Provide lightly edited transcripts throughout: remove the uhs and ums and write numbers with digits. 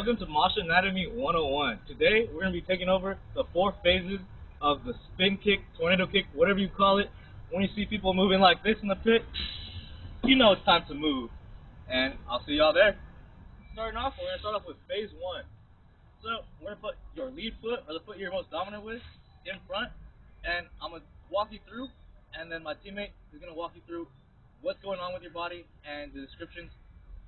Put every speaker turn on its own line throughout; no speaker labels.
Welcome to Mosh Anatomy 101. Today we're going to be taking over the 4 phases of the spin kick, tornado kick, whatever you call it. When you see people moving like this in the pit, you know it's time to move. And I'll see y'all there. Starting off, we're going to start off with phase 1. So we're going to put your lead foot, or the foot you're most dominant with, in front. And I'm going to walk you through, and then my teammate is going to walk you through what's going on with your body and the descriptions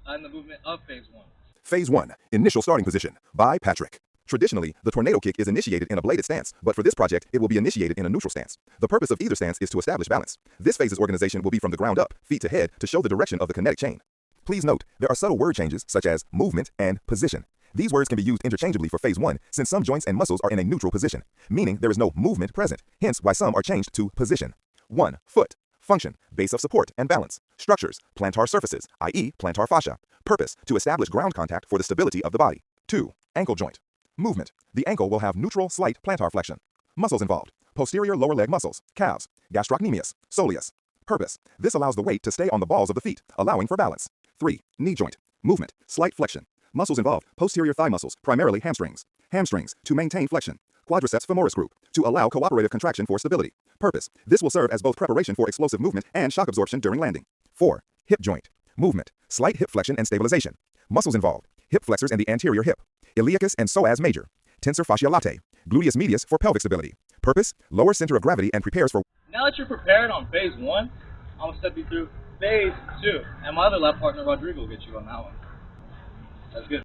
and the movement of phase 1.
Phase 1, Initial Starting Position, by Patrick. Traditionally, the tornado kick is initiated in a bladed stance, but for this project, it will be initiated in a neutral stance. The purpose of either stance is to establish balance. This phase's organization will be from the ground up, feet to head, to show the direction of the kinetic chain. Please note, there are subtle word changes such as movement and position. These words can be used interchangeably for phase 1 since some joints and muscles are in a neutral position, meaning there is no movement present, hence why some are changed to position. 1. Foot. Function, base of support and balance. Structures, plantar surfaces, i.e. plantar fascia. Purpose, to establish ground contact for the stability of the body. 2. Ankle joint. Movement, the ankle will have neutral slight plantar flexion. Muscles involved, posterior lower leg muscles, calves, gastrocnemius, soleus. Purpose, this allows the weight to stay on the balls of the feet, allowing for balance. 3. Knee joint. Movement, slight flexion. Muscles involved, posterior thigh muscles, primarily hamstrings. Hamstrings, to maintain flexion. Quadriceps femoris group, to allow cooperative contraction for stability. Purpose, this will serve as both preparation for explosive movement and shock absorption during landing. 4. Hip joint. Movement, slight hip flexion and stabilization. Muscles involved, hip flexors and the anterior hip, iliacus and psoas major, tensor fasciae latae, gluteus medius for pelvic stability. Purpose, lower center of gravity and prepares for...
Now that you're prepared on phase 1, I'm going to step you through phase 2. And my other lab partner, Rodrigo, will get you on that one. That's good.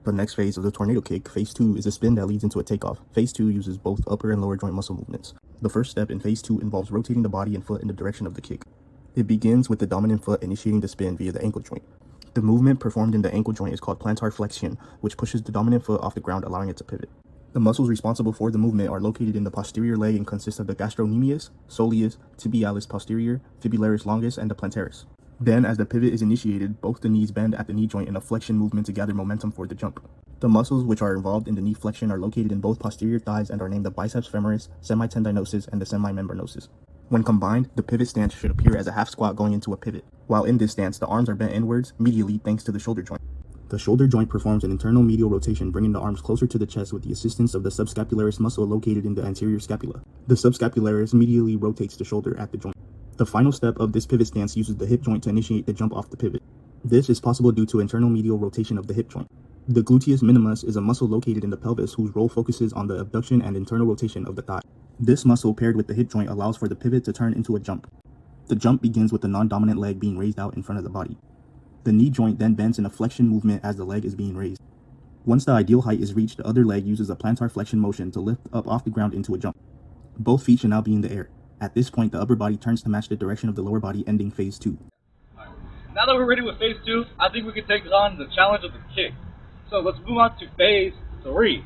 The next phase of the tornado kick, phase 2, is a spin that leads into a takeoff. Phase 2 uses both upper and lower joint muscle movements. The first step in phase 2 involves rotating the body and foot in the direction of the kick. It begins with the dominant foot initiating the spin via the ankle joint. The movement performed in the ankle joint is called plantar flexion, which pushes the dominant foot off the ground, allowing it to pivot. The muscles responsible for the movement are located in the posterior leg and consist of the gastrocnemius, soleus, tibialis posterior, fibularis longus, and the plantaris. Then, as the pivot is initiated, both the knees bend at the knee joint in a flexion movement to gather momentum for the jump. The muscles which are involved in the knee flexion are located in both posterior thighs and are named the biceps femoris, semitendinosus, and the semimembranosus. When combined, the pivot stance should appear as a half squat going into a pivot. While in this stance, the arms are bent inwards, medially, thanks to the shoulder joint. The shoulder joint performs an internal medial rotation, bringing the arms closer to the chest with the assistance of the subscapularis muscle located in the anterior scapula. The subscapularis medially rotates the shoulder at the joint. The final step of this pivot stance uses the hip joint to initiate the jump off the pivot. This is possible due to internal medial rotation of the hip joint. The gluteus minimus is a muscle located in the pelvis whose role focuses on the abduction and internal rotation of the thigh. This muscle paired with the hip joint allows for the pivot to turn into a jump. The jump begins with the non-dominant leg being raised out in front of the body. The knee joint then bends in a flexion movement as the leg is being raised. Once the ideal height is reached, the other leg uses a plantar flexion motion to lift up off the ground into a jump. Both feet should now be in the air. At this point, the upper body turns to match the direction of the lower body, ending phase 2.
Right. Now that we're ready with phase 2, I think we can take on the challenge of the kick. So let's move on to phase 3.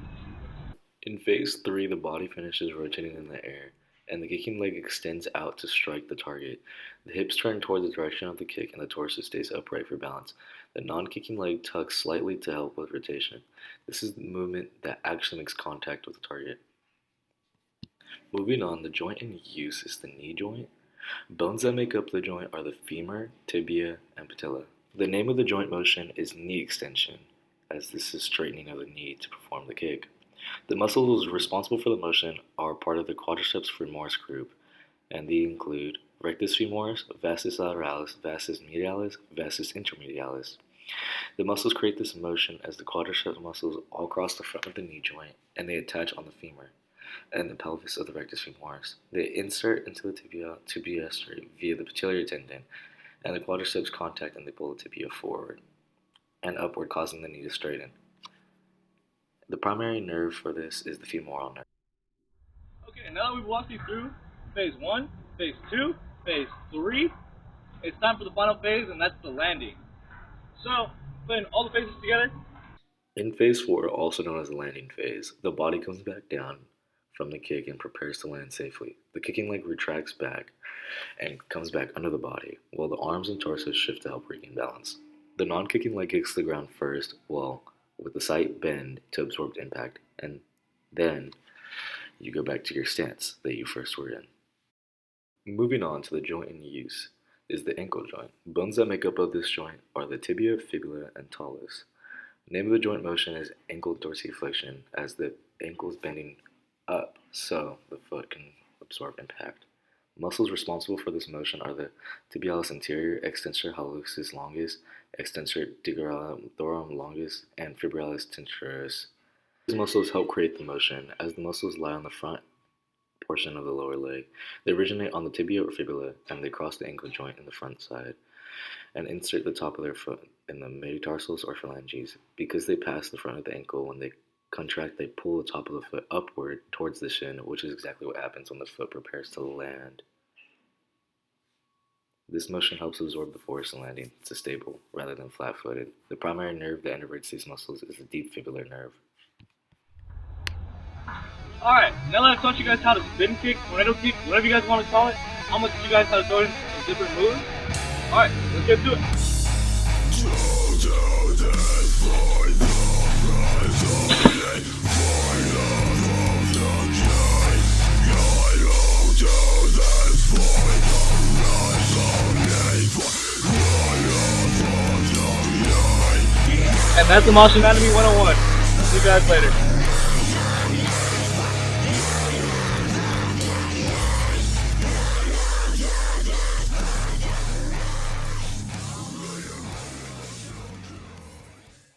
In phase 3, the body finishes rotating in the air, and the kicking leg extends out to strike the target. The hips turn toward the direction of the kick, and the torso stays upright for balance. The non-kicking leg tucks slightly to help with rotation. This is the movement that actually makes contact with the target. Moving on, the joint in use is the knee joint. Bones that make up the joint are the femur, tibia, and patella. The name of the joint motion is knee extension, as this is straightening of the knee to perform the kick. The muscles responsible for the motion are part of the quadriceps femoris group, and they include rectus femoris, vastus lateralis, vastus medialis, vastus intermedialis. The muscles create this motion as the quadriceps muscles all cross the front of the knee joint, and they attach on the femur and the pelvis of the rectus femoris. They insert into the tibia via the patellar tendon, and the quadriceps contact and they pull the tibia forward and upward, causing the knee to straighten. The primary nerve for this is the femoral nerve.
Okay, now that we've walked you through phase 1, phase 2, phase 3, it's time for the final phase, and that's the landing. So, putting all the phases together.
In phase 4, also known as the landing phase, the body comes back down from the kick and prepares to land safely. The kicking leg retracts back and comes back under the body, while the arms and torso shift to help regain balance. The non-kicking leg kicks the ground first, with the slight bend to absorb impact, and then you go back to your stance that you first were in. Moving on to the joint in use is the ankle joint. Bones that make up of this joint are the tibia, fibula, and talus. Name of the joint motion is ankle dorsiflexion, as the ankle is bending up so the foot can absorb impact. Muscles responsible for this motion are the tibialis anterior, extensor hallucis longus, extensor digitorum longus, and fibrillis tensioris. These muscles help create the motion, as the muscles lie on the front portion of the lower leg. They originate on the tibia or fibula, and they cross the ankle joint in the front side and insert the top of their foot in the metatarsals or phalanges. Because they pass the front of the ankle, when they contract, they pull the top of the foot upward towards the shin, which is exactly what happens when the foot prepares to land. This motion helps absorb the force in landing to stable rather than flat-footed. The primary nerve that innervates these muscles is the deep fibular nerve.
Alright, now that I've taught you guys how to spin kick, tornado kick, whatever you guys want to call it, I'm going to teach you guys how to throw it in some different moves. Alright, let's get to it. And that's the mosh anatomy 101. See you guys later.